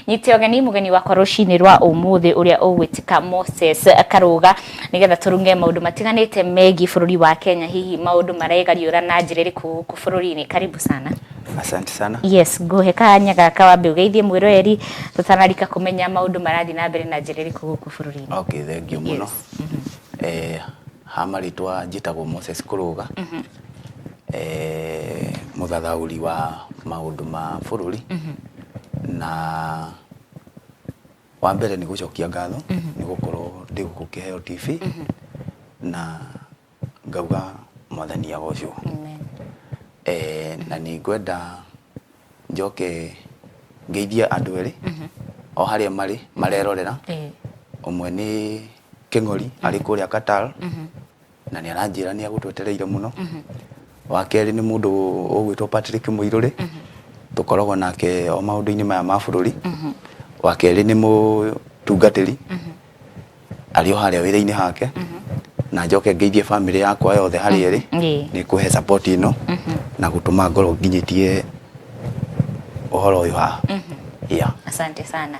nyite ogeni mugeni wakwa rucini rwa umuthi uria ugwitika Moses Karuga nigetha turunge maundu matiganite megi bururi wa Kenya hihi maundu maregariura na njira iriku ku bururi-ini. Karibu sana. Asante sana. Yes, nguhe kanya gaka wambe ugeithie mwiroreri tutanarika kumenya maundu marathi na mbere na njira iriku ku bururi-ini. Okay, thank you muno. Hamaritwa njitagwo Moses Karuga. Muthathauri wa maundu ma bururi. Na wa mbere ni gucokia ngatho ni gukorwo ndi guku Kiheo TV na ngauga mwathani agocwo. Na ni ngwenda njoke ngeithia andu eri o haria mari marerorera. Umwe ni King'ori ari kuria Qatar na ni aranjira ni agutwetereire muno. Wa keri ni mundu ugwitwo Patrick Muiruri tukoragwo nake o maundu-ini maya ma bururi. Wa keri ni mutungatiri ari o haria wira-ini hake. Na njoke ngeithie family yakwa yothe haria iri ni kuhe support ino na gutuma ngoro nginyitie uhoro uyu ha. Asante sana.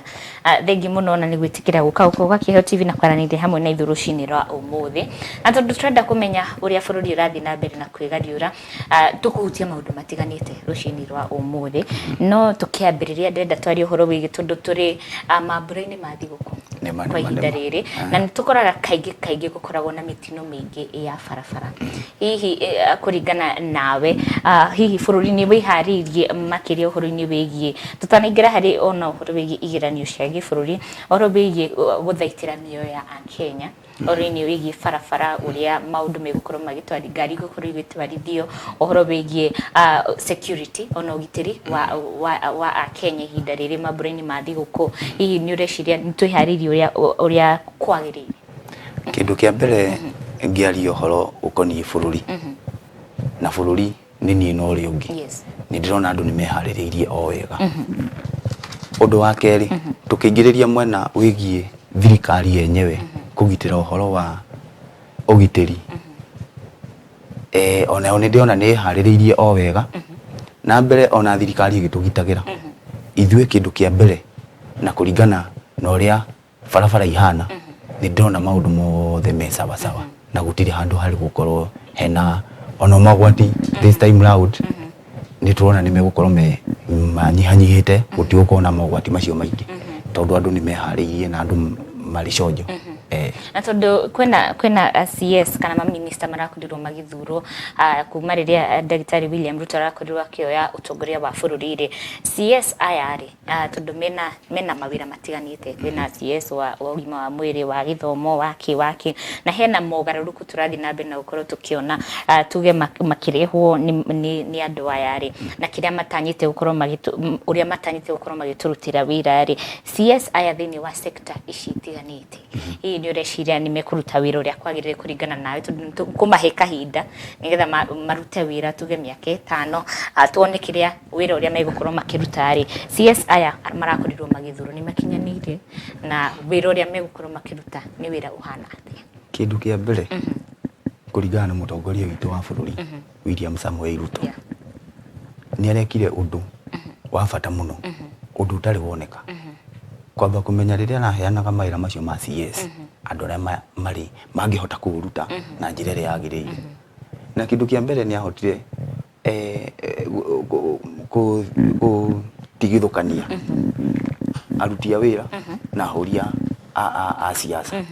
Thengi muno na nigwitikira guka uko Kiheo TV na kwaranire hamwe na ithu rucini rwa umuthi. Na tondu turenda kumenya uria bururi urathi na mbere na kwigariura, tukuhutia maundu matiganite rucini rwa umuthi. No tukiambiriria ndenda twari uhoro wigi tondu turi mambura-ini ma thiguku kwa ihinda riri na nitukoraga kaingi gukoragwo na mitino mingi ya barabara. Hihi kuringana nawe hihi bururi-ini wiharirie makiria uhoro-ini wigie tutanaingira hari ona uhoro wigie igeranio cia gibururi uhoro wigie guthaitira mioyo ya Akenya uhoro-ini wigie barabara uria maundu megukorwo magitwari ngari gukorwo igitwarithio uhoro wigie security ona ugitiri wa Akenya ihinda riri mambura-ini ma thiguku. Hihi ni ureciria nitwiharirie uria kwagirire? Kindu kia mbere ngiaria uhoro ukoni bururi na bururi ni ni no ri ungi ni ndirona andu ni mehaririirie o wega. Undu wa keri tukingiriria mwena wigie thirikari yenyewe kugitira uhoro wa ugitiri ona ni ndiona ni haririirie o wega na mbere ona thirikari igitugitagira ithue kindu kia mbere na kuringana na uria barabara ihana ni ndona maundu mothe me sawa sawa na gutiri handu hari gukorwo hena ona magwati this time round ni turona ni megukorwo me manyihanyihite gutigukorwo na magwati macio maingi tondu andu ni mehariirie na andu mari cojo. Na tondu kwena CS kana ma minister marakorirwo magithurwo kuma riria Daktari William Ruto arakorirwo akioya utongoria wa bururi ri CS ayari tondu mena mawira matiganite. Kwena CS wa ugima wa mwiri wa githomo waki na hena mogaruruku turathi na mbere na gukorwo tukiona tuge makirehwo ni andu ayari na kiria matanyite gukorwo uria matanyite gukorwo magiturutira wira ri CS aya thini wa sector ishitiganite. Ni ureciria ni mekuruta wira uria kwagirire kuringana nawe tondu kumahe kahinda nigetha marute wira tuge miaka 5 tuone kiria wira uria megukorwo makiruta ri CS aya marakorirwo magithuro ni makinyanire na wira uria megukorwo makiruta ni wira uhana atia? Kindu kia mbere kuringana na mutongoria witu wa bururi William Samuel Ruto ni arekire undu wa bata muno undu utari woneka kwamba kumenya riria naheanaga mawira macio ma CS andu aria mari mangihota kuruta na njira iria yagiriire. Na kindu kia mbere ni ahotire kutigithukania aruti a wira na huria a siasa.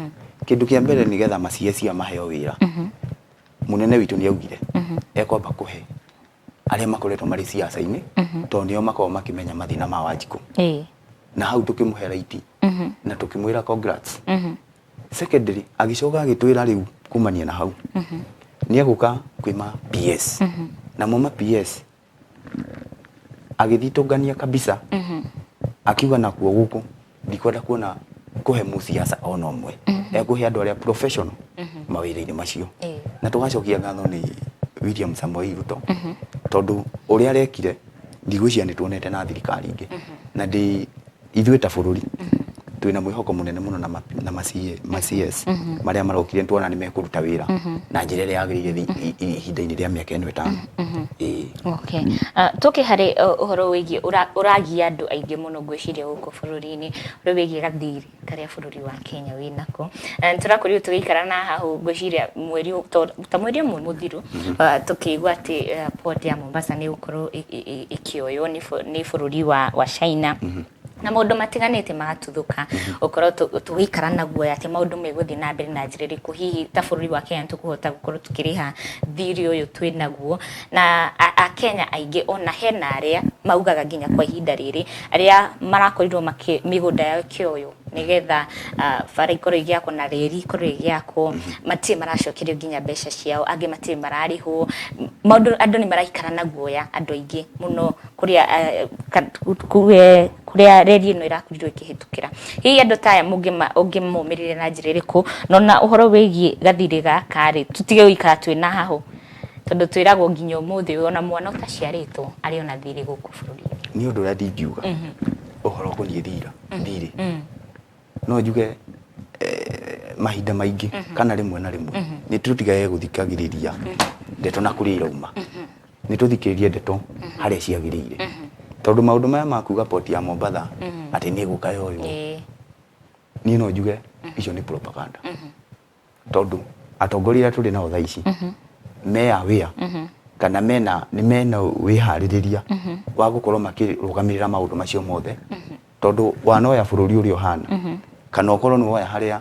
Kindu kia mbere ni getha ma CS maheo wira munene witu ni augire ekwamba kuhe aria makoretwo mari siasa-ini tondu nio makorwo makimenya mathina ma Wanjiku. Na hau tukimuhe raiti na tukimwira congrats. Secondary agicoka agitwira riu kumania na hau ni aguka kwima PS na mama PS agithitungania kabisa akiuga nakuo guku ndikwenda kuona kuhe musiasa ona umwe ekuhe andu aria professional mawira-ini macio na tugacokia ngatho ni William Samoei Ruto tondu uria arekire ndigwiciria ni tuonete na thirikari ingi na ithuĩ ta bururi twina mwihoko munene muno na CS maria marokire tuona ni mekuruta wira na njira ria yagirire ihinda-ini ria miaka ino 5. Okay. Tuki hari uhoro wigi uragia andu aingi muno ngwiciria guku bururi-ini uri wigi gathiri karia bururi wa Kenya winako. Turakorirwo tugikara na hahu ngwiciria mweri ta mweri umwe muthiru tukigwa ati port ya Mombasa ni gukorwo ikioyo ni bururi wa China. Na maundu matiganite magatuthuka ukorwo tugikara naguo ati maundu meguthi na mbere na njira iriku hihi ta bururi wa Kenya tukuhota gukorwo tukiriha thiri uyu twinaguo na a Kenya aingi ona hena aria maugaga nginya kwa ihinda riri aria marakorirwo migunda yao kioyo nigetha bara ikorwo igiako na reri ikorwo igiako mati maracokerio nginya mbeca ciao angi mati mararihwo maundu andu ni maraikara naguo ya andu aingi muno kuria reri ino irakorirwo ikihitukira hihi andu taya ungimumirire na njira iriku nona uhoro wigi gathiri gakari tutige uikara twina haho tondu twiragwo nginya umuthi ona mwana utaciaritwo ari ona thiri guku bururi ni undu ria ndingiuga uhoro kunie thiri no njuge mahinda maingi kana rimwe na rimwe ni tutigaye guthikagiriria ndeto na kuria irauma ni tuthikiririe ndeto haria ciagirire tondu maundu maya makuga port ya Mombasa ati ni gukayoyo ni no njuge icio ni propaganda tondu atongoria tuli nao thaa ici me aware kana mena wihaririria wa gukorwo makirugamirira maundu macio mothe tondu wanoya bururi uri ohana kana okorwo ni woya haria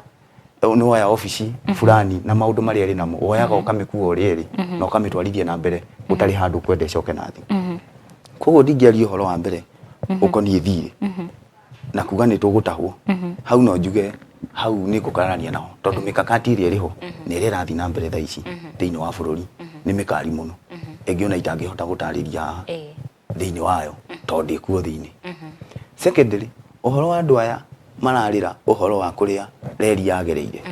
ni woya office fulani na maundu maria ri namo woyaga ukamikua uri eri na ukamitwarithia na mbere utari handu kwende coke nathi koguo ndingiaria uhoro wa mbere ukonie thiri na kuga ni tugutahwo hau no njuge hau ni gukararania nao tondu mikakati iri riho ni iri rathi na mbere thaa ici thiini wa bururi ni mikari muno engiona itangihota gutariria thiini wayo tondu ikuo thiini. Secondly uhoro wa andu aya mararira uhoro wa kuria reri yagereire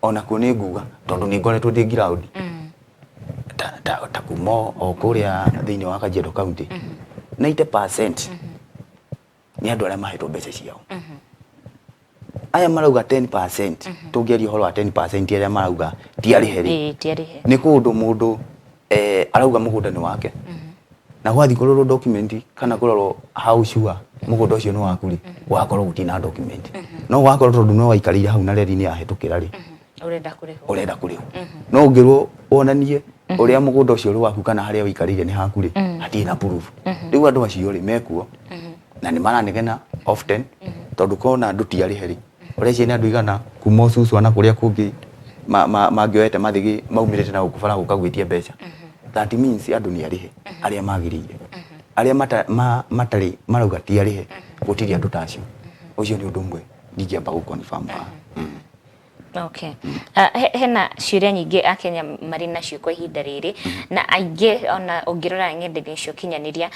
ona ku ni nguga tondu ni ngoretwo ndi ground ta kumo o kuria thiini wa Kajiado County 90% ni andu aria mahetwo mbeca ciao aya marauga 10% tungiaria uhoro wa 10% aria marauga ti ariheri ni kundu mundu arauga mugunda ni wake na gwathi kurorwo document kana kurorwo how sure mugunda ucio ni wakuri wakorwo gutina document no wakorwo tondu no waikarire hau na reri ni yahetukira ri urenda kuriho no ngirwo wonanie uria mugunda ucio uri waku kana haria wikarire ni hakuri hatina proof riu andu acio ri mekuo na ni maranegena often tondu kona andu ti ariheri urecia ni andu igana kuma ucucu na kuria kungi mangioete mathigi maumirite na gukubara gukagwitia mbeca that means andu ni arihe aria magirire aria matari marauga ti arihe gutiri andu tacio ucio ni undu mwe ndingiamba gukonfirm. Okay. Hena ciuria nyingi a Kenya mari nacio kwa ihinda riri na aingi ona ungirora ng'ende-ini cio kinyaniria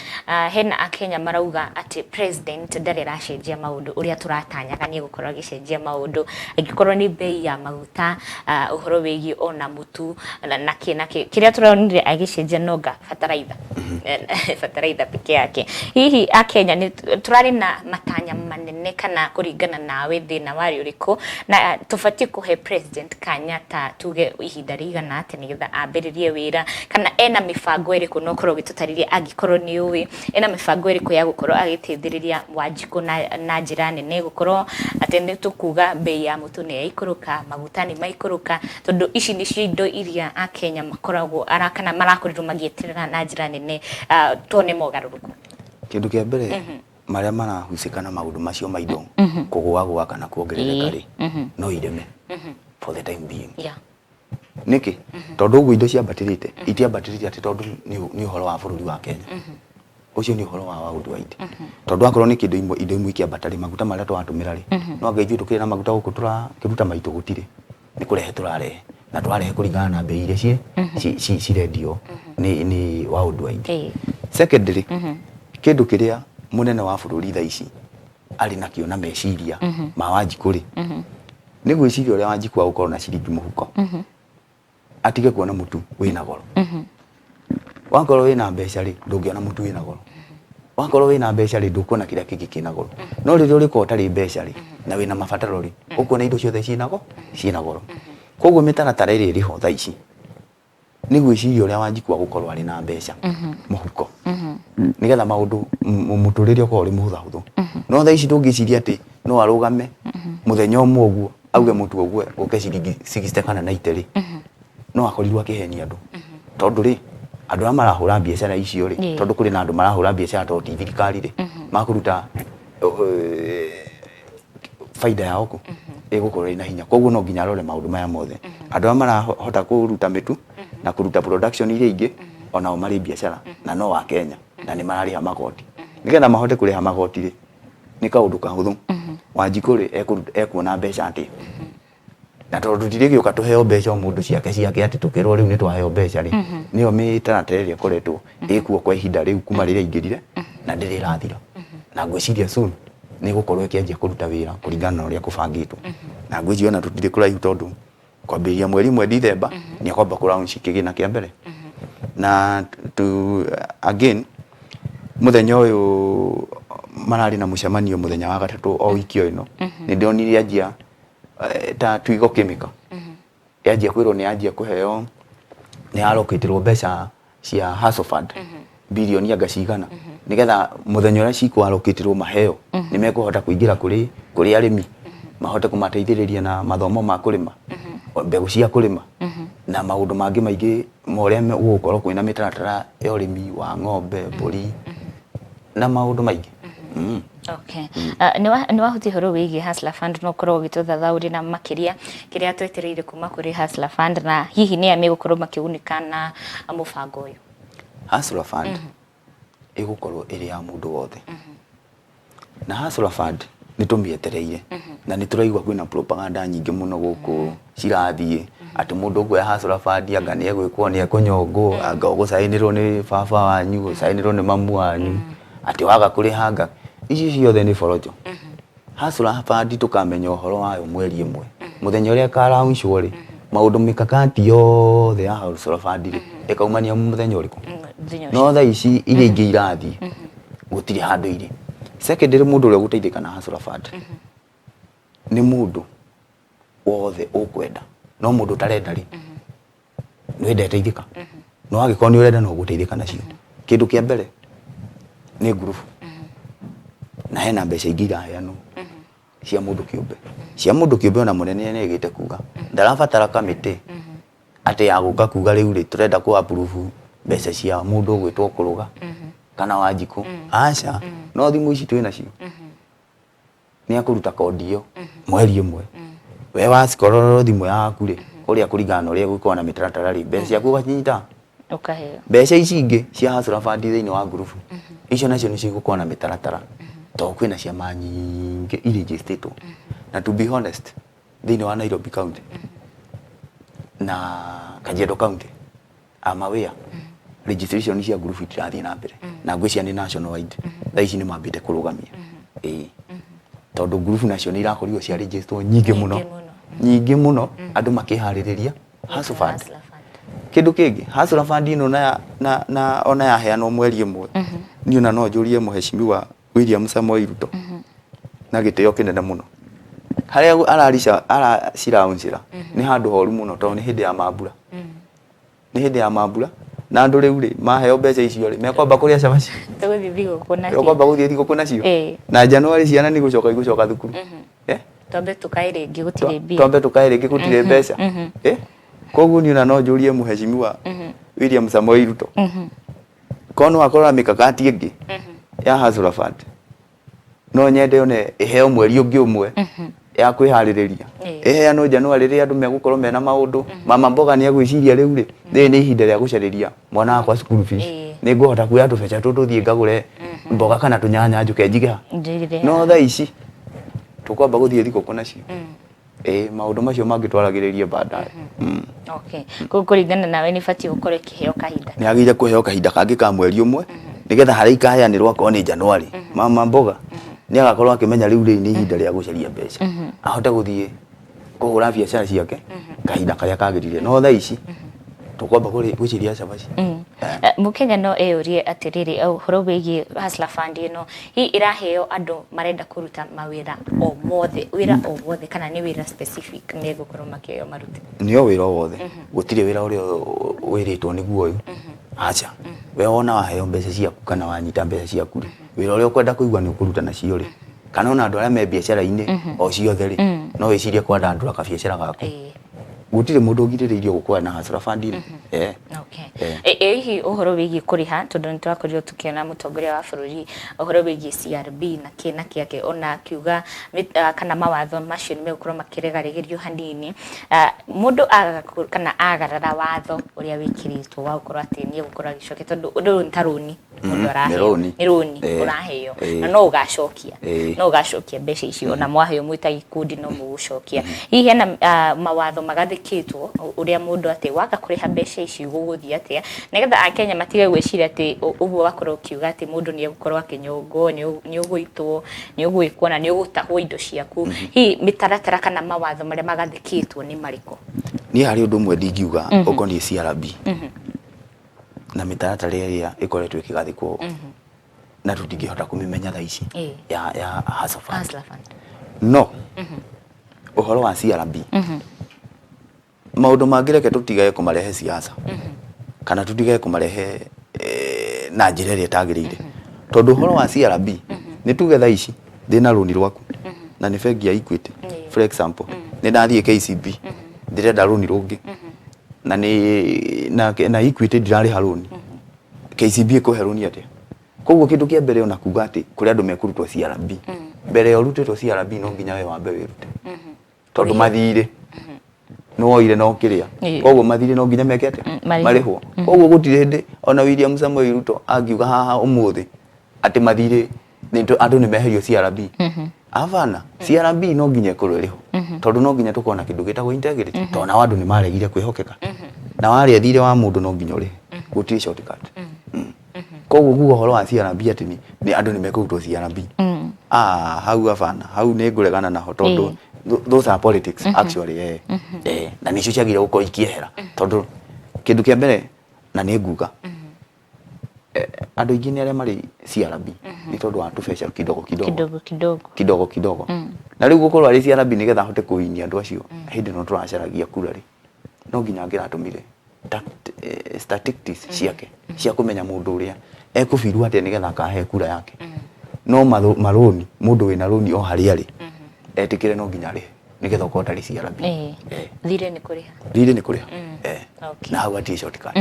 hena a Kenya marauga ati president ndari racenjia maundu uria turatanyaga ni gukorwo agicenjia maundu agikorwo ni bei ya maguta uhoro wigi ona mutu na kiria turonire agicenjia nonga fataraitha peke yake hihi a Kenya ni turari na matanya manene kana kuringana nawe thina wari uriko na tufati he president kanya ta tuge ihinda rigana ati nigetha ambiririe wira kana ena mifango iriku no korwo gitutaririe agikorwo ni uwi ena mifango iriku ya gukorwo agiteithiriria Wanjiku na njira nene gukorwo ati ni tukuga bei ya mutu ni ikuruka maguta ni maikuruka tondu ici ni cio indo iria a Kenya makoragwo kana marakorirwo magieterera na njira nene tuone mogaruruku kindu kia mbere maria marahusikana maundu macio maindo kugwa kana kuongerereka ri no ireme for the time being niki tondu ugu indo cia batirite itiambatirite ati tondu ni uhoro wa bururi wa Kenya ucio ni uhoro wa undu waiti tondu akorwo ni kindu indo imwe ikiambatari maguta maria twatumira ri no anga ithuĩ tukiri na maguta guku kiruta maitu gutire ni kurehe turarehe na twarehe kuringana na bei iria cirendio ni wa undu waiti. Secondly kindu kiria munene wa bururi thaa ici ari nakio na meciria ma Wanjiku ri ni gwiciria uria Wanjiku agukorwo na ciringi muhuko atige kuona mutu wina goro wakorwo wina mbeca ri ndungiona mutu wina goro wakorwo wina mbeca ri ndukuona kira kiki kina goro no ri uri ko tari mbeca ri na wina mabataro ri ukuona indo ciothe ciina goro koguo mitaratara iri iri ho thaa ici ni gwiciria uria Wanjiku agukorwo ari na mbeca muhuko nigetha maundu muturire ukorwo uri muhuthu no thaa ici ndungiciria ati no arugame muthenya umwe uguo auge mutu uguo uke ciringi 60 kana 90 ri no akorirwo akihenia andu tondu ri andu a marahura biacara icio ri tondu kuri na andu marahura biacara to ti thirikari ri makuruta faida yao ku igukorwo ina hinya koguo no nginya arore maundu maya mothe andu a marahota kuruta mitu na kuruta production iria ingi ona o mari biacara na no wa Kenya na ni marariha magoti nigetha mahote kuriha magoti ri ni kaundu kahuthu Wanjiku ri ekuona mbeca ati na tondu tirigi uka tuheo mbeca mundu ciake ati tukirwo riu ni twaheo mbeca ri niyo mitaratara iria koretwo ikuo kwa ihinda riu kuma riria ingirire na ndiri irathira na ngwiciria soon ni gukorwo ikianjia kuruta wira kuringana na uria kubangitwo na ngwiciria ona tutire kuraihu tondu kwambiria mweri mwe December ni akwamba kuraunci kigina kia mbere na again muthenya uyu marari na mucemanio muthenya wa gatatu o wiki ino ni ndionire anjia ta tuigo chemical yanjia kwirwo ni yanjia kuheo ni allocatirwo mbeca cia Hustle Fund bilioni ngacigana nigetha muthenya uria ciku allocatirwo maheo ni mekuhota kuingira kuri arimi mahote kumateithiriria na mathomo ma kurima mbegu cia kurima na maundu mangi maingi moria gukorwo kwina mitaratara ya urimi wa ng'ombe mburi na maundu maingi Okay. Ni wahuti horo wigi Hustler Fund no korwo gituthathauri na makiria kiria twetereire kuma kuri Hustler Fund na hihi ni amegukorwo makiunika na mubango uyu Hustler Fund igukorwo iri ya mundu wothe na Hustler Fund ni tumietereire na ni turaigwa kwina propaganda nyingi muno guku cirathie ati mundu gwe Hustler Fund anga ni egwikwo ni ekunyongwo anga ugusainirwo ni baba wanyu ugusainirwo ni mamu wanyu ati waga kuri hanga ici ciothe ni forojo Hustler Fund tukamenya uhoro wayo mweri imwe muthenya uria karaunchwo ri maundu mikakati yothe ya Hustler Fund ri ekaumania muthenya uriku no thaa ici iria ingi irathie gutiri handu iri secondary mundu uria guteithika na Hustler Fund ni mundu wothe ukwenda no mundu tarenda ri no ndeteithika no agikorwo ni urenda no guteithika nacio kindu kia mbere ni group na hena mbeca ingi iraheanwo cia mundu kiumbe ona munene ni egite kuga ndarabatara kamite ati ya guka kuga riu ri turenda ku approve mbeca cia mundu gwitwo kuruga kana Wanjiku aca no thimu ici twina cio ni akuruta kodi yo mweri imwe we wacikorwo thimu yaku ri uria kuringana uria gwikwo na mitaratara ri mbeca ciaku gakinyita ukaheo mbeca ici ingi cia Hustler Fund thiini wa group icio nacio ni cigukwo na mitaratara to kwina ciama nyingi iregistrĩtwo na to be honest thiini wa Nairobi County na Kajiado County amawea registration cia group itirathii na mbere na ngwĩcia ni national wide thaa ici ni mambite kurugamia tondu group nacio irakorirwo cia registrwo nyingi muno andu makihaririria Hustler Fund kindu kingi Hustler Fund ino na ona yaheanwo mweri imwe ni ona no njurie muheshimiwa William Samoei Ruto na gitio kinene muno haria araciraunjira ni handu horu muno to ni hindi ya mambura na andu riu ri maheo mbeca icio ri mekwamba kuria camaci mekwamba guthie thigũkũ nacio na January ciana ni gucoka thukuru tombe tukae ringi gutire mbeca koguo ni ona no njurie muheshimiwa William Samoei Ruto kono akorora mikakati ingi ya Hustler Fund no nyende one iheo mweri ungi umwe ya kwihaririria iheanwo January ri andu megukorwo mena maundu mama mboga ni agwiciria riu ri ni ihinda ria gucariria mwana wakwa school fees ni nguhota kuya tubeca tuthie ngagure mboga kana tunyanya njuke njiga no thaa ici tukwamba guthie thigũkũ nacio maundu macio mangitwaragiririe baadaye okay kuringana nawe ni bati gukore kiheo kahinda ni agire kuheo kahinda kangi ka mweri umwe nigetha haria ikaheanirwo ko ni January mama mboga ni agakorwo akimenya riu ri ni ihinda ria gucaria mbeca ahote guthie kuhura biacara ciake kahinda karia kagirire no thaa ici tukwamba gwiciria cabaci. Mukenya no eyurie atiriri uhoro wigi Hustler Fund ino hi iraheo andu marenda kuruta mawira o mothe wira o wothe kana ni wira specific ne gukorwo makio marute nio wira o wothe gutire wira uri wiritwo niguo uyu acha we ona waheo mbeca ciaku kana wanyita mbeca ciaku wira uri ukwenda kuigwa ni ukuruta nacio ri kana ona andu aria me biacara-ini o ciothe ri no wicirie kwenda andu aka biacara gaku gutire mundu ugirireirio gukora na Hustler Fund okay hihi uhoro wigi kuriha tondu nitwakorirwo tukiona mutongoria wa bururi uhoro wigi CRB na kina kiake ona akiuga kana mawatho macio ni megukorwo makiregarigirio hanini mundu kana agarara watho uria wikiritwo wa gukorwo ati ni gukorwo gicoke tondu undu ntaruni mundu araheo ni runi uraheo na no ugacokia mbeca icio ona mwaheo mwita gikundi no mugucokia hihi hena mawatho magathikitwo uria mundu ati waga kuriha mbeca icio guguthia atia nigetha akenya matige gwiciria ati uguo wakorwo kiuga ati mundu ni gukorwo akinyongo ni uguitwo ni uguikwo na ni ugutahwo indo ciaku hihi mitaratara kana mawatho maria magathikitwo ni mariko ni hari undu mwe ndingiuga ukoni CRB na mitaratara iria ikoretwo ikigathikwo na tutingihota kumimenya tha ici ya Hustler Fund no uhoro wa CRB maundu mangireke tutigae kumarehe siasa kana tutigae kumarehe na njira iria tagirire tondu uhoro wa CRB ni tuge tha ici ndina runi rwaku na ni bengi ya Equity for example ni ndathie KCB ndirenda runi rungi na ni na Equity ndirari haruni KCB ikuhe runi atia koguo kindu kia mbere ona kuga ati kuri andu mekurutwo CRB mbere yo rutitwo CRB no nginya we wambe wirute tondu mathire no oire no kiria koguo mathire no nginya meke atia marihwo koguo gutire ndi ona William Samoei Ruto angiuga haha umuthi ati mathire andu ni meherio CRB avana CRB no nginya kururiho tondu no nginya tukona kindu gitagwo integrity tona wandu ni maregire kwihokeka na wari athire wa mundu no nginya uri gutire shortcut koguo guo horo wa CRB ati ni andu ni mekurutwo CRB hau avana hau ni nguregana naho tondu those are politics actually na nicio ciagire gukorwo ikiehera tondu kindu kia mbere na ni nguga andu ingi ni aria mari CRB ni tondu wa tubeca kidogo na riu gukorwo ari CRB ni getha hote kuinia andu acio hindi no turacaragia kura ri no nginya ngiratumire statistics ciake cia kumenya mundu uria ekubirwa ati ni getha akahe kura yake no maroni mundu wina roni o hari ari etikire no nginya ri ni getha ukorwo tari CRB thire ni kuriha na hau ati shortcut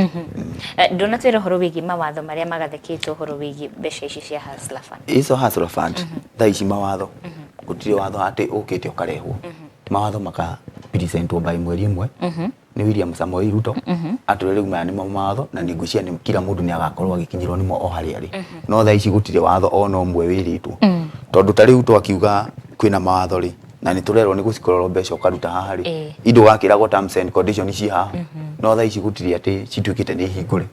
ndonatwira horo wigi mawatho maria magathikitwo horo wigi mbeca ici cia Hustler Fund iso Hustler Fund tha ici mawatho gutire watho ati ukite ukarehwo mawatho maka presentwo by mweri imwe ni William Samoei Ruto aturere uma ni mawatho na ni ngucia ni kila mundu ni agakorwo agikinyirwo ni mo o hari ari no tha ici gutire watho ona umwe wiritwo tondu tari Ruto akiuga kwina mawatho ri na ni turerwo ni gucikorwo mbeca ukaruta haha ri indo wakiragwo terms and conditions ci haha no tha ici gutire ati cituikite ni hingure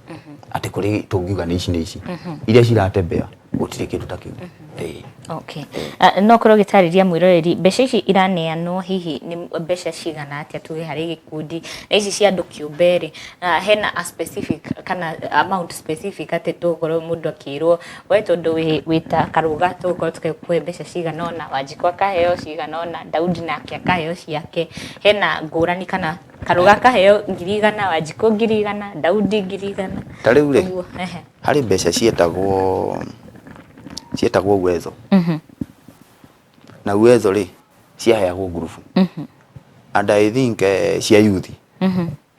ati kuri tungiuga ni ici iria ciratembea gutire kindu ta kiu okay no korwo gitariria mwiroreri mbeca ici iraneanwo hihi ni mbeca cigana atia tuge hari gikundi na ici cia andu kiumberi hena a specific kana amount specific ati tukorwo mundu akirwo we tondu wita karuga tukorwo tukekuhe mbeca cigana ona Wanjikũ akaheo cigana ona Daudi nake akaheo ciake hena ngurani kana karuga kaheo 100,000 Wanjikũ 100,000 Daudi 100,000 tariu ri hari mbeca cietagwo uwezo na uwezo ri ciaheagwo ngurubu and I think cia youth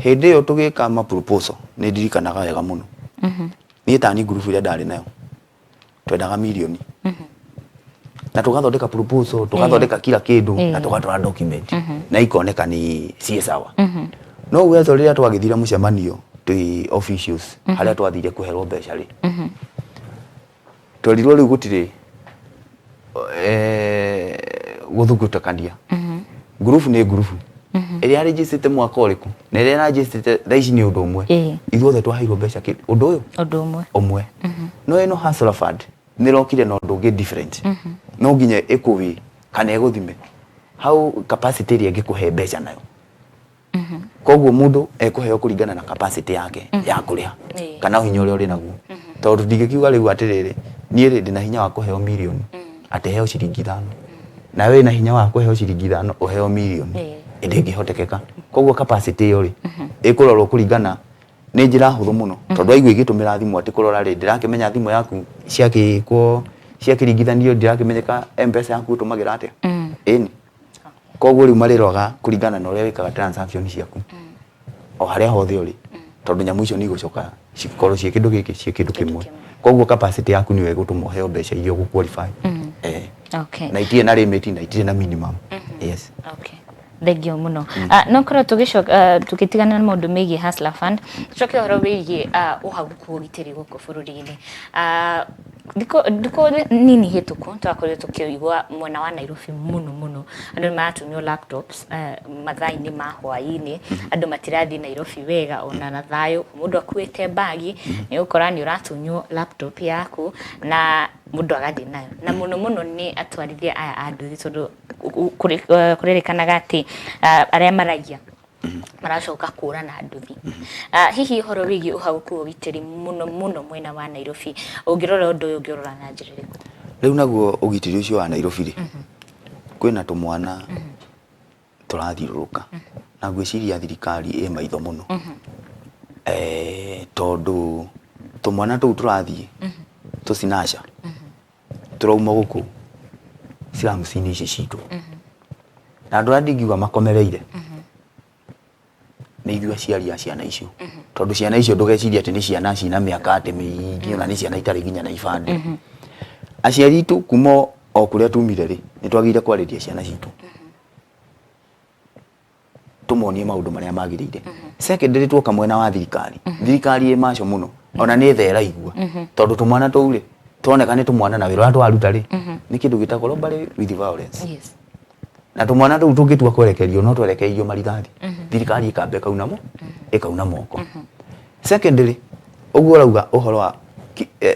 hindi yo tugika ma proposal ni ndirikanaga wega muno ni tani ngurubu ria ndari nayo twendaga milioni na tugathondeka proposal tugathondeka kila kindu na tugatwara document na ikoneka ni cie sawa no uwezo ria twagithira mucemanio twi officials haria twathire kuherwo mbeca ri twarirwo riu gutire guthugutakania ngurubu ni ngurubu iria registrate mwaka uriku na iria registrate tha ici ni undu umwe ithuothe twaheirwo mbeca undu umwe no ino Hustler Fund ni rokire na undu ungi different no nginya ikuwi kana iguthime how capacity iria ngikuhe mbeca nayo koguo mundu ekuheo kuringana na capacity yake ya kuriha kana hinya uria uri naguo tondu ndingikiuga riu atiriri nie ri ndina hinya wa kuheo milioni ate heo ciringi 5 na we na hinya wa kuheo ciringi 5 uheo milioni ndingihotekeka koguo capacity iyo ri ikurorwo kuringana ni njira huthu muno tondu aigua igitumira thimu ati kurora ri ndirakimenya thimu yaku ciakiringithanio ndirakimenyeka mpesa yaku utumagira atia ini koguo riu mariroga kuringana na uria wikaga transaction ciaku o haria hothe uri tondu nyamu icio ni gucoka cikorwo cie kindu giki cie kindu kimwe koguo capacity yaku ni wegutuma heo mbeca iria ugu qualify okay na itie na limit na itie na minimum yes okay thegio muno no korwo tugicoka tugitigana na maundu megie Hustler Fund tucoke horo wigie uhaguku ugitiri guku bururi-ini ndiko nini hituku twakorwo tukigwa mwena wa Nairobi muno andu maratumio laptops mathaa-ini ma hwaini andu matirathi Nairobi wega ona na thayo mundu akuite bagi ni ukora ni uratunyo laptop yaku na mundu agathi nayo na muno ni atwarithia aya andu tondu kuririkanaga ati aria maragia maracoka kura na nduthi hihi horo wigi uhaguku ugitiri muno mwena wa Nairobi ungirora undu uyu ungirora na njira iriku riu naguo ugitiri ucio wa Nairobi ri kwina tumwana turathiuruka na gwiciria thirikari maitho muno tondu tumwana tuu turathie tucinasha turauma guku silamusini ici citu na andu andingiuga makomereire ni igua ciaria ciana icio tondu ciana icio ndugeciria ati ni ciana cina miaka ati mingi ona ni ciana itari ginya na ibande aciari tu kuma o kuria tumire ri ni twagire kwariria ciana citu tumonie maundu maria magirire secondary tuoka mwena wa thirikari macio muno ona ni thera igua tondu tumwana tuu ri tuoneka ni tumwana na wira twaruta ri ni kindu gitagwo robbery with violence yes na tumwana tuu tungitua kwerekerio no twerekerio marithathi thirikari ikambe kaunamo ikauna moko secondary uguo urauga uhoro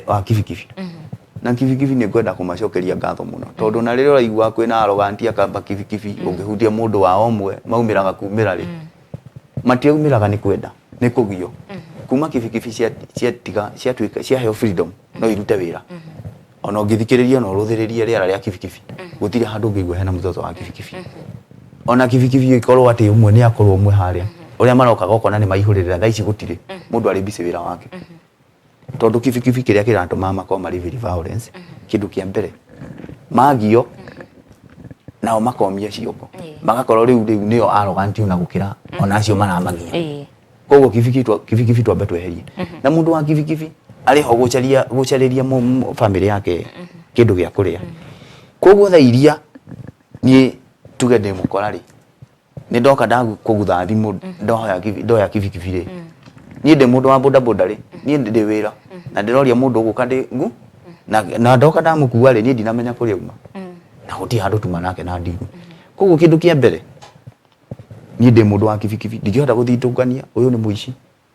wa kibikibi na kibikibi ni ngwenda kumacokeria ngatho muno tondu na riria uraigua kwina arrogant akamba kibikibi ungihutia mundu wa omwe maumiraga kumira ri matiaumiraga ni kwenda ni kugio kuma kibikibi cia twika cia heo freedom no irute wira ona ngithikiriria no ruthiriria riara ria kibikibi gutire handu ngigwa hena muthoto wa kibikibi ona kibikibi ikorwo ati umwe ni akorwo umwe haria uria maroka goko na ni maihurira thaa ici gutire mundu ari busy wira wake tondu kibikibi kiria kiratuma makoma very violence kindu kia mbere magio nao makomia cioko magakorwo riu nio arrogant na gukira ona acio maramagia koguo kibikibi twambe tweherie na mundu wa kibikibi ari ho gucariria family yake kindu gia kuria koguo tha iria ni tuge de mukorari ni ndoka ndagu kugutha thimu ndoya kibikibi ri ni de mundu wa boda ri ni ndi wira na ndiroria mundu guka ndi ngu na ndoka ndamukua ri ni ndinamenya kuria uma na guti handu tuma nake na ndigu koguo kindu kia mbere ni ndi mundu wa kibikibi ndingihota guthitungania uyu ni muici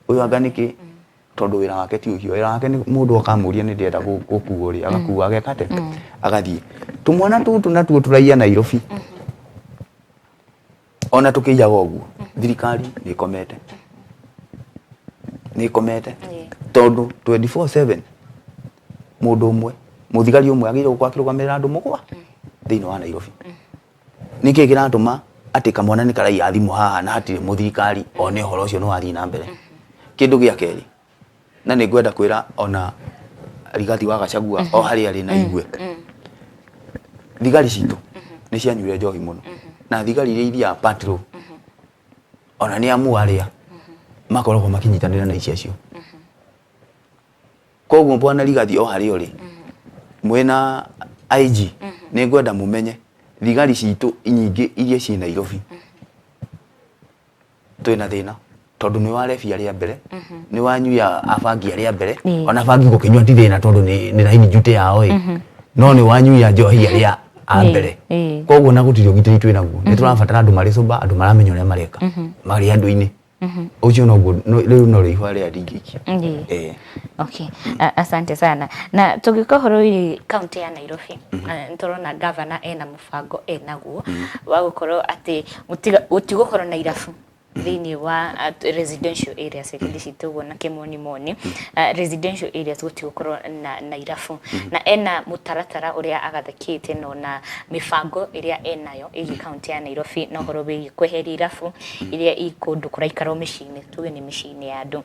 uyu anganiki tondu wira wake ti ucio wira wake ni mundu akamuria ni ndienda gukuo ri agakuwa agekate agathie tumwana tutu natuo turaia Nairobi ona tukiiya goguo thirikari ni komete tondu 24/7 mundu umwe muthigari umwe agire gukwakirugamira andu mugwa thiini wa Nairobi niki kiratuma ati kamwana ni karaia thimu haha na hatire muthirikari one horo ucio no athi na mbere kindu gia keri na ni ngwenda kwira ona Rigathi wa Gachagua o hari ari na igwe thigari citu ni cianyuire njohi muno na thigari iria patrol ona ni amu aria makoragwo makinyitanira na icio koguo bwana Rigathi o hari ori mwena IG ni ngwenda mumenye thigari citu inyingi iria ci Nairobi twina thina tondu ni warebi aria mbere ni wanyuya abangi aria mbere ona abangi gukinywa ti thina tondu ni raini jute yao no ni wanyuya njohi aria a mbere koguo na gutiri ugitiri twina guo ni turabatara andu mari soba andu maramenya uria mareka mari andu-ini ucio no riu no rihwa ria ndingikia okay asante sana na tugikohoro iri county ya Nairobi nturona governor ena mubango enaguo wa gukorwo ati utigukorwo na irabu thini wa residential areas ikindi citugwo na kimoni moni residential areas gutigukorwo na irabu na ena mutaratara uria agathekite no na mifango iria enayo igi county ya Nairobi no horo wigi kweheria irabu iria ikundu kuraikaro micini tuge ni micini ya andu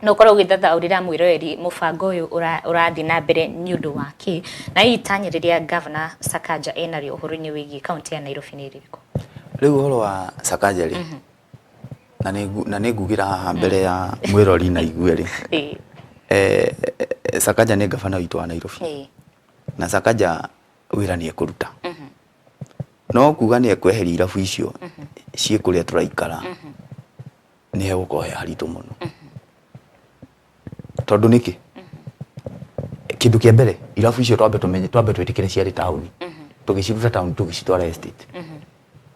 no korwo githatha urira mwiroreri mufango uyu urathi na mbere ni undu waki na itanyiriria governor Sakaja enario uhoro-ini wigi county ya Nairobi ni ririko riu uhoro wa Sakaja ri na nigugira haha mbere ya mwirori na igue ri Sakaja ni gavana witu wa Nairobi na Sakaja wira ni ekuruta no kuga ni ekweheria irabu icio cie kuria turaikara ni hegukohe haritu muno tondu niki kindu kia mbere irabu icio twambe twitikire ciari tauni tugiciruta tauni tugicitwara estate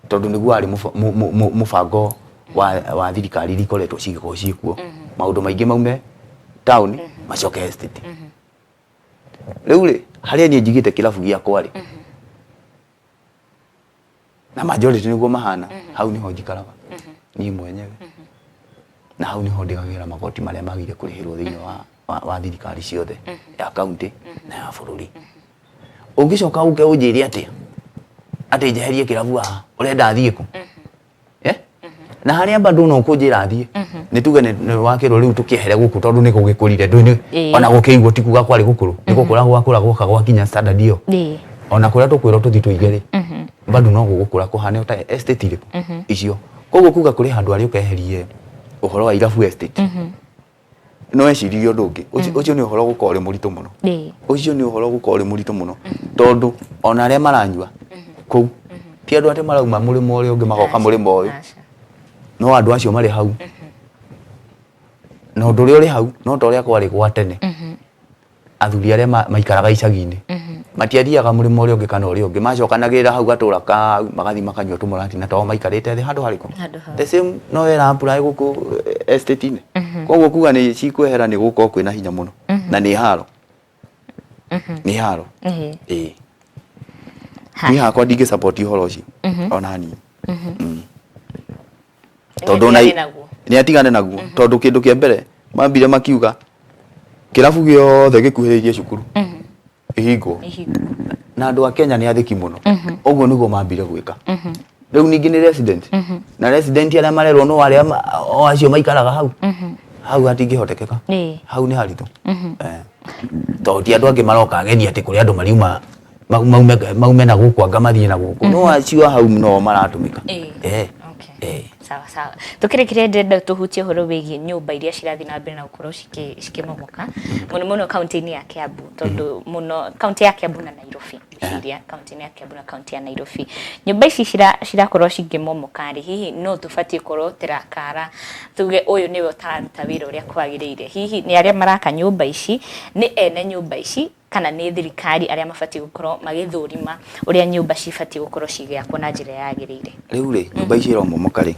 tondu niguo ari mufango wa thirikari rikoretwo cigiko ciikuo maundu maingi maume tauni macoke estate riu ri haria ni njigite kirabu giakwa ri na majority niguo mahana hau niho njikaraga ni mwenyewe na hau niho ndigagira magoti maria magire kurihirwo thiini wa thirikari ciothe ya county na ya bururi ungicoka uke unjire ati njeherie kirabu haha urenda thie ku na haria bado no kunjira thie ni tuge ni wakiro riu tukiehere guku tondu ni gugikurire ndwini ona gukiigwo tikuga kwari gukuru ni gukura gwakura gwoka gwakinya standard iyo ona kuria tukwira tuthi tuigere bado no gugukura kuhane uta estate iriku icio koguo kuga kuri handu ari ukeherie uhoro wa irabu estate no ecirio ndungi ucio ni uhoro gukore murito muno ucio ni uhoro gukore murito muno tondu ona aria maranyua kou ti andu ati marauma murimo uria ungi magoka murimo uyu no andu acio mari hau no ndu uri hau no to uria kwari gwa tene athuri aria maikaraga icagi-ini matiathiaga murimo uria ungi kana uria ungi macokanagira hau gatura ka magathi makanyua tumurati na to maikarite thi handu hariko the same no era apply guku estate ine koguo kuga ni cikwehera ni guko kwina hinya muno na ni haro ni haro ni hakwa ndingi support ihoro ucio ona hani tondu ni atigane naguo tondu kindu kia mbere mambire makiuga kirabu giothe gikuhiririe cukuru ihingo na andu a Kenya ni athiki muno uguo niguo mambire gwika riu ningi ni resident na resident aria marerwo no aria o acio maikaraga hau hau hatingihotekeka hau ni haritu to ti andu angi maroka ageni ati kuri andu mariuma maume na guku anga mathie na guku no acio hau no maratumika sawa sawa tukirikire ndenda tuhutie horo wigi nyumba iria cirathi na mbere na gukorwo cikimomoka muno county ni ya Kiambu tondu muno county ya Kiambu na Nairobi iria county ni ya Kiambu na county ya Nairobi nyumba ici cirakorwo cingimomoka ri hihi no tufatie korwo tirakara tuge uyu niwe utararuta wira uria kwagiriire hihi ni aria maraka nyumba ici ni ene nyumba ici kana ni thirikari aria mafati gukorwo magithurima uria nyumba cifati gukorwo cigiakwo na njira yagiriire riu ri nyumba ici iromomoka ri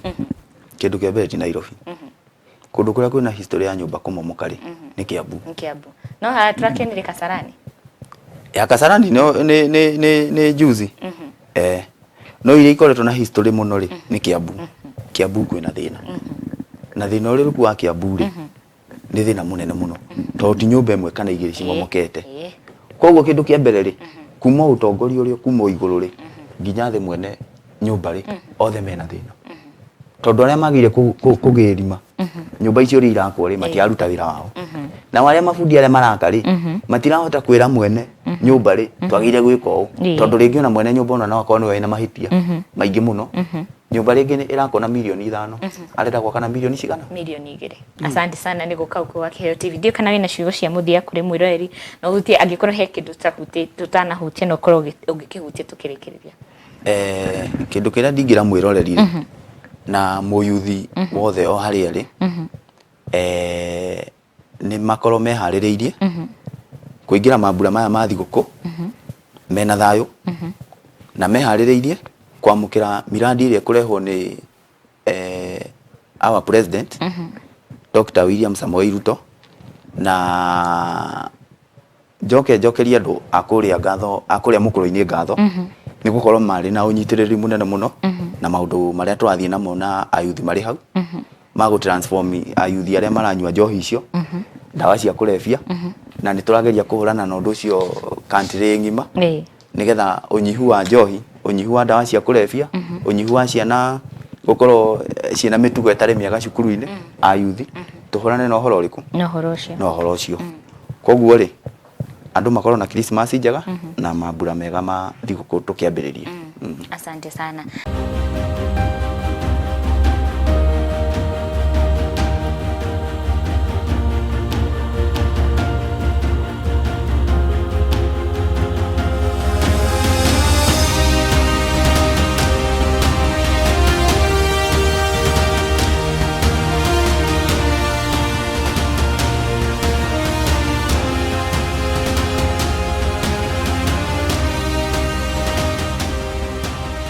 kindu kia mbere ti Nairobi kundu kuria kwina history ya nyumba kumomoka ri ni Kiambu no ha turakenire Kasarani ya Kasarani no ni juzi no ile ikoretwo na history muno ri ni Kiambu kwina thina na thina uri ruku wa Kiambu ri ni thina munene muno to ti nyumba imwe kana igiri cimomokete koguo kindu kia mbere ri kuma utongoria uria kuma iguru ri nginya the mwene nyumba ri othe mena thina tondu aria magire kugirima nyumba icio ri irakwo ri matiaruta wira wao na waria mabundi aria maraka ri matirahota kwira mwene nyumba ri twagire gwika uu tondu ringi ona mwene nyumba ona no akorwo niwe ina mahitia maingi muno nyumba ringi irakwo na milioni 5 arenda gwaka na milioni cigana milioni 2 asante sana ni gukau kwa Kiheo TV dio kana wina ciugo cia muthia kuri mwiroreri no hutie angikorwo he kindu tutanahutie no korwo ungikihutie tukirikiriria kindu kiria ndingira mwiroreri na muyuthi wothe o haria ri ni makorwo mehaririirie kuingira mambura maya ma thiguku mena thayo na mehaririirie kwamukira miradi iria kurehwo ni our president Dr. William Samoei Ruto na njokeria andu akuria ngatho akuria mukuru-ini ngatho ni gukorwo mari na unyitiriri munene muno na maundu maria turathie namo na ayuthi mari hau mago transform ayuthi aria maranyua njohi icio ndawa cia kulevya na ni turageria kuhurana na undu ucio country ngima nigetha unyihu wa njohi unyihu wa ndawa cia kulevya unyihu wa ciana gukorwo ciana mitugo etari miaga cukuru-ini ayuthi tuhurane na uhoro uriku na uhoro ucio koguo ri andu makorwo na Christmas njega na mambura mega ma thiguku tukiambiriria. Asante sana.